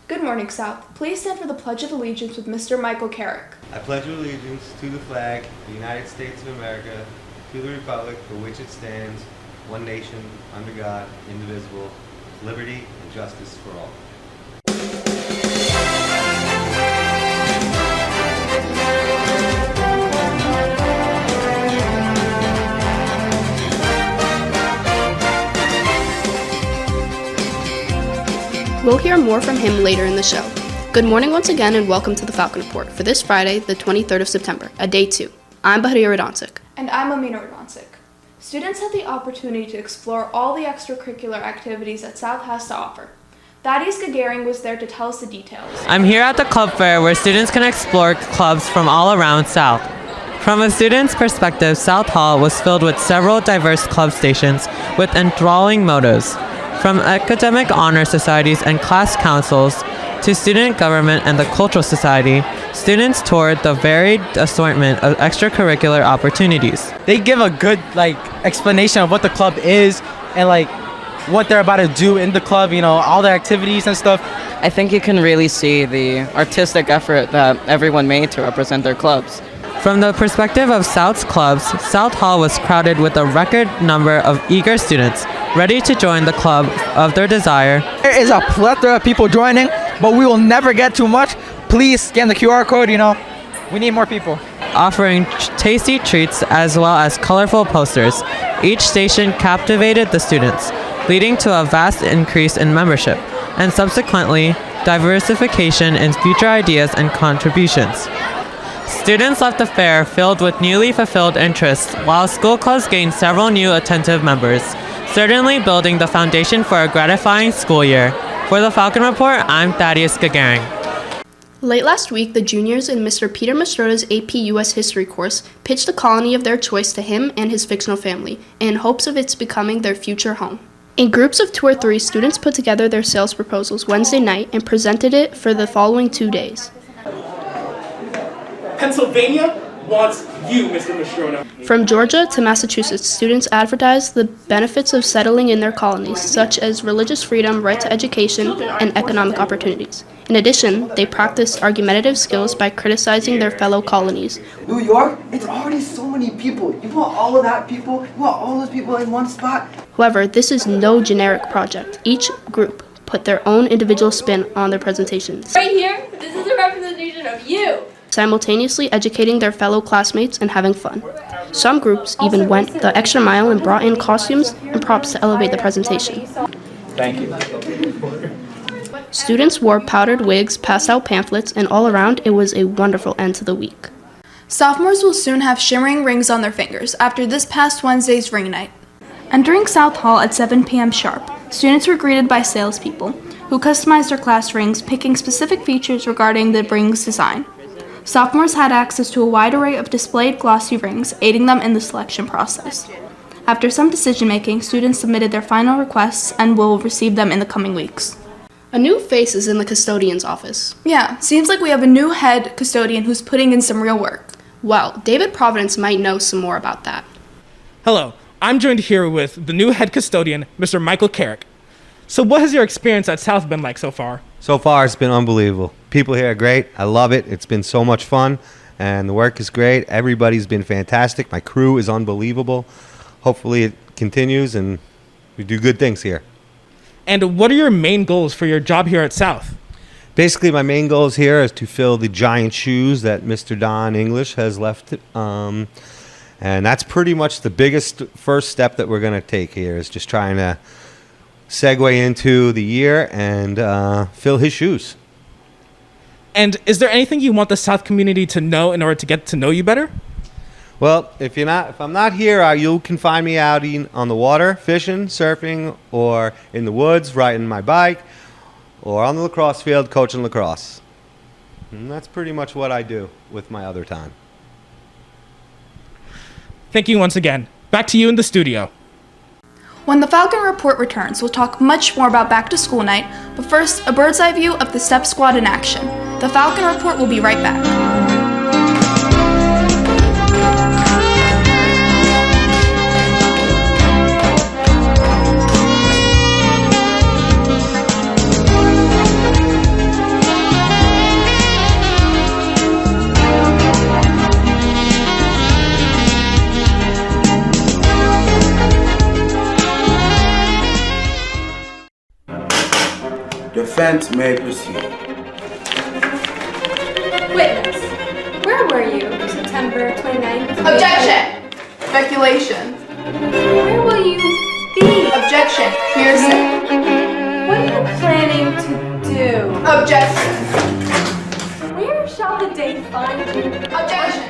Good morning, South. Please stand for the Pledge of Allegiance with Mr. Michael Carrick. I pledge allegiance to the flag of the United States of America, to the republic for which it stands, one nation, under God, indivisible, with liberty and justice for all. We'll hear more from him later in the show. Good morning once again and welcome to the Falcon Report for this Friday, the 23rd of September, a day 2. I'm Bahira Radoncic. And I'm Amina Radoncic. Students had the opportunity to explore all the extracurricular activities that South has to offer. Thaddeus Gagarin was there to tell us the details. I'm here at the club fair where students can explore clubs from all around South. From a student's perspective, South Hall was filled with several diverse club stations with enthralling mottos. From academic honor societies and class councils to student government and the cultural society, students toured the varied assortment of extracurricular opportunities. They give a good explanation of what the club is and what they're about to do in the club, all the activities and stuff. I think you can really see the artistic effort that everyone made to represent their clubs. From the perspective of South's clubs, South Hall was crowded with a record number of eager students ready to join the club of their desire. There is a plethora of people joining, but we will never get too much. Please scan the QR code, we need more people. Offering tasty treats as well as colorful posters. Each station captivated the students, leading to a vast increase in membership, and subsequently, diversification in future ideas and contributions. Students left the fair filled with newly fulfilled interests, while school clubs gained several new attentive members, certainly building the foundation for a gratifying school year. For the Falcon Report, I'm Thaddeus Gagarin. Late last week, the juniors in Mr. Peter Mastroda's AP U.S. History course pitched a colony of their choice to him and his fictional family, in hopes of its becoming their future home. In groups of 2 or 3, students put together their sales proposals Wednesday night and presented it for the following 2 days. Pennsylvania wants you, Mr. Mastroda. From Georgia to Massachusetts, students advertised the benefits of settling in their colonies, such as religious freedom, right to education, and economic opportunities. In addition, they practiced argumentative skills by criticizing their fellow colonies. New York, it's already so many people. You want all of that people? You want all those people in one spot? However, this is no generic project. Each group put their own individual spin on their presentations. Right here, this is a representation of you. Simultaneously educating their fellow classmates and having fun. Some groups even went the extra mile and brought in costumes and props to elevate the presentation. Thank you. Students wore powdered wigs, passed out pamphlets, and all around it was a wonderful end to the week. Sophomores will soon have shimmering rings on their fingers after this past Wednesday's ring night. Entering South Hall at 7 p.m. sharp, students were greeted by salespeople who customized their class rings, picking specific features regarding the ring's design. Sophomores had access to a wide array of displayed glossy rings, aiding them in the selection process. After some decision-making, students submitted their final requests and will receive them in the coming weeks. A new face is in the custodian's office. Yeah, seems like we have a new head custodian who's putting in some real work. Well, David Providence might know some more about that. Hello, I'm joined here with the new head custodian, Mr. Michael Carrick. So what has your experience at South been like so far? So far, it's been unbelievable. People here are great. I love it. It's been so much fun, and the work is great. Everybody's been fantastic. My crew is unbelievable. Hopefully it continues, and we do good things here. And what are your main goals for your job here at South? Basically, my main goals here is to fill the giant shoes that Mr. Don English has left. And that's pretty much the biggest first step that we're going to take here, is just trying to segue into the year and fill his shoes. And is there anything you want the South community to know in order to get to know you better? Well, if I'm not here, you can find me out on the water, fishing, surfing, or in the woods, riding my bike, or on the lacrosse field, coaching lacrosse. And that's pretty much what I do with my other time. Thank you once again. Back to you in the studio. When the Falcon Report returns, we'll talk much more about back to school night, but first, a bird's eye view of the STEP Squad in action. The Falcon Report will be right back. event may proceed. Witness, where were you September 29th? Objection! Speculation. Where will you be? Objection. Hearsay. What are you planning to do? Objection. Where shall the day find you? Objection.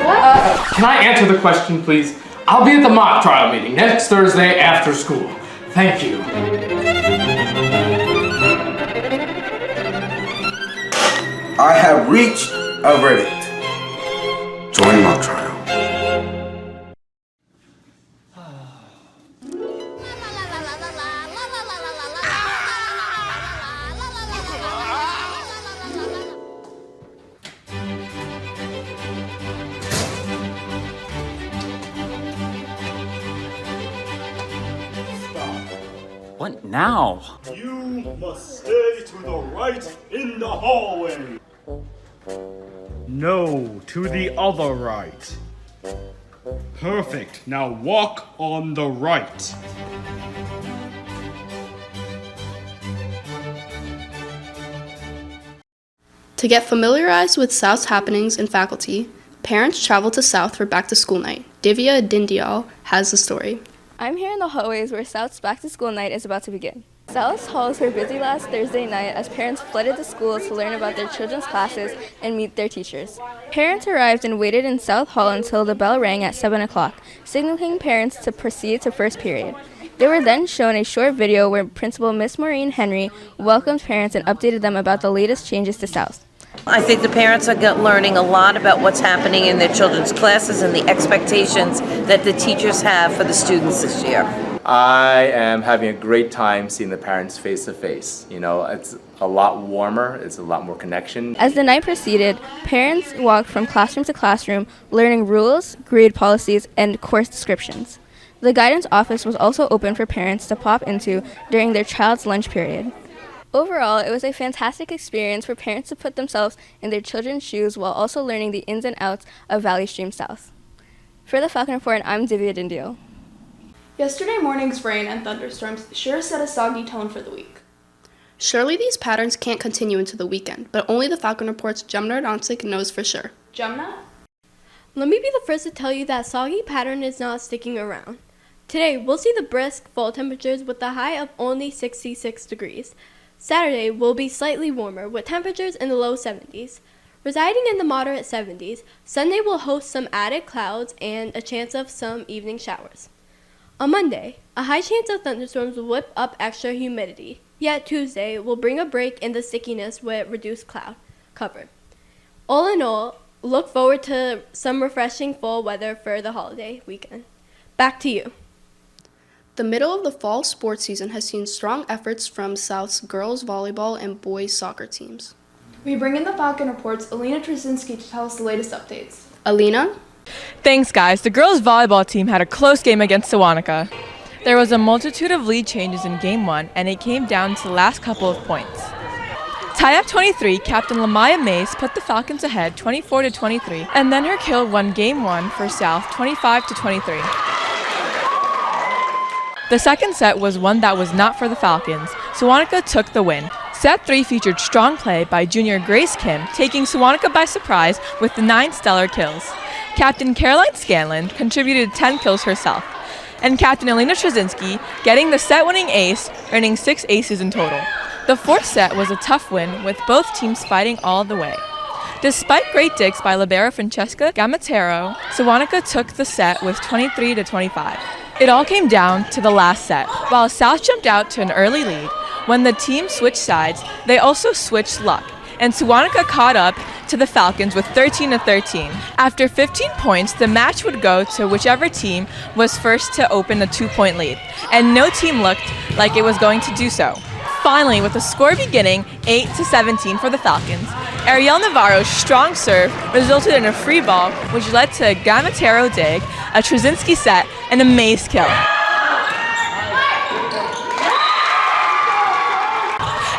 What? Can I answer the question, please? I'll be at the mock trial meeting next Thursday after school. Thank you. I have reached a verdict. Join mock trial. What now? You must stay to the right in the hallway. No, to the other right. Perfect. Now walk on the right. To get familiarized with South's happenings and faculty, parents travel to South for back-to-school night. Divya Dindial has the story. I'm here in the hallways where South's back-to-school night is about to begin. South's halls were busy last Thursday night as parents flooded the schools to learn about their children's classes and meet their teachers. Parents arrived and waited in South Hall until the bell rang at 7 o'clock, signaling parents to proceed to first period. They were then shown a short video where Principal Miss Maureen Henry welcomed parents and updated them about the latest changes to South. I think the parents are learning a lot about what's happening in their children's classes and the expectations that the teachers have for the students this year. I am having a great time seeing the parents face to face. You know, it's a lot warmer, it's a lot more connection. As the night proceeded, parents walked from classroom to classroom, learning rules, grade policies, and course descriptions. The guidance office was also open for parents to pop into during their child's lunch period. Overall, it was a fantastic experience for parents to put themselves in their children's shoes while also learning the ins and outs of Valley Stream South. For the Falcon Report, I'm Divya Dindio. Yesterday morning's rain and thunderstorms sure set a soggy tone for the week. Surely these patterns can't continue into the weekend, but only the Falcon Report's Jemna Radonsik knows for sure. Jemna? Let me be the first to tell you that soggy pattern is not sticking around. Today, we'll see the brisk fall temperatures with a high of only 66 degrees. Saturday will be slightly warmer with temperatures in the low 70s. Residing in the moderate 70s, Sunday will host some added clouds and a chance of some evening showers. On Monday, a high chance of thunderstorms will whip up extra humidity. Yet Tuesday will bring a break in the stickiness with reduced cloud cover. All in all, look forward to some refreshing fall weather for the holiday weekend. Back to you. The middle of the fall sports season has seen strong efforts from South's girls volleyball and boys soccer teams. We bring in the Falcon Report's Alina Trzynski to tell us the latest updates. Alina? Thanks, guys. The girls volleyball team had a close game against Sewanaka. There was a multitude of lead changes in Game 1, and it came down to the last couple of points. Tied up 23, Captain Lamaya Mays put the Falcons ahead 24-23, and then her kill won Game 1 for South 25-23. The second set was one that was not for the Falcons. Sewanaka took the win. Set 3 featured strong play by junior Grace Kim, taking Sewanaka by surprise with 9 stellar kills. Captain Caroline Scanlon contributed 10 kills herself, and Captain Alina Trzynski getting the set-winning ace, earning 6 aces in total. The fourth set was a tough win, with both teams fighting all the way. Despite great digs by libero Francesca Gamatero, Sewanaka took the set with 23-25. It all came down to the last set. While South jumped out to an early lead, when the team switched sides, they also switched luck, and Sewanaka caught up to the Falcons with 13-13. After 15 points, the match would go to whichever team was first to open a 2-point lead, and no team looked like it was going to do so. Finally, with the score beginning 8-17 for the Falcons, Ariel Navarro's strong serve resulted in a free ball, which led to a Gamatero dig, a Trzynski set, and a Mays kill.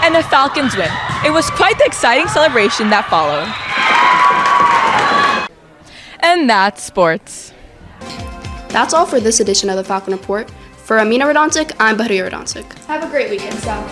And the Falcons win. It was quite the exciting celebration that followed. And that's sports. That's all for this edition of the Falcon Report. For Amina Radonsik, I'm Bahria Radonsik. Have a great weekend, South.